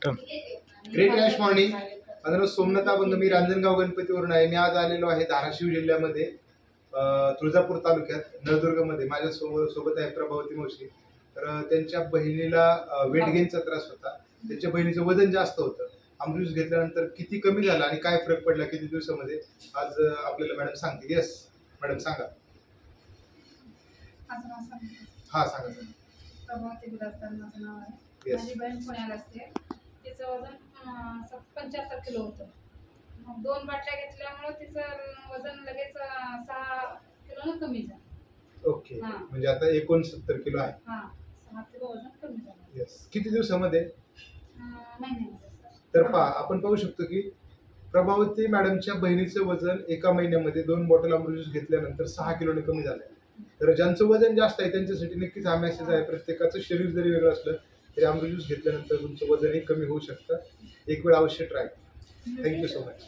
Great rash morning. माझं नाव सोमनाथ बंधू, मी रांजणगाव गणपतीवरून आहे. मी आज आलेलो आहे धाराशिव जिल्ह्यामध्ये तुळजापूर तालुक्यात नळदुर्गमध्ये. माझ्या सोबत आहे प्रभावती मावशी. तर त्यांच्या बहिणीला वेट गेनचा त्रास होता. त्यांच्या बहिणीचं वजन जास्त होतं. अमृत घेतल्यानंतर किती कमी झालं आणि काय फरक पडला किती दिवसामध्ये, आज आपल्याला मॅडम सांगतील. येस मॅडम, सांगा. हा सांगा सर. प्रभावती गुलाबदार माझं नाव आहे. माझी बहीण पुण्याला असते. तिचं वजन 75 किलो होतं. मग 2 बाटल्या घेतल्यामुळे तिचं वजन लगेच 6 किलोनं कमी झालं. ओके, म्हणजे आता 69 किलो आहे. हा, 6 किलो वजन कमी झालं. येस. किती दिवसामध्ये? महिन्यामध्ये. तर पहा, आपण पाहू शकतो की प्रभावती मॅडमच्या बहिणीचं वजन एका महिन्यामध्ये 2 बॉटल अमृत ज्यूस घेतल्यानंतर 6 किलोने कमी झालंय. तर ज्यांचं वजन जास्त आहे त्यांच्यासाठी नक्कीच हा मेसेज आहे. प्रत्येकाचं शरीर जरी वेगळं असलं तरी अमृत ज्यूस घेतल्यानंतर तुमचं वजनही कमी होऊ शकतं. एक वेळ अवश्य ट्राय. Thank you so much.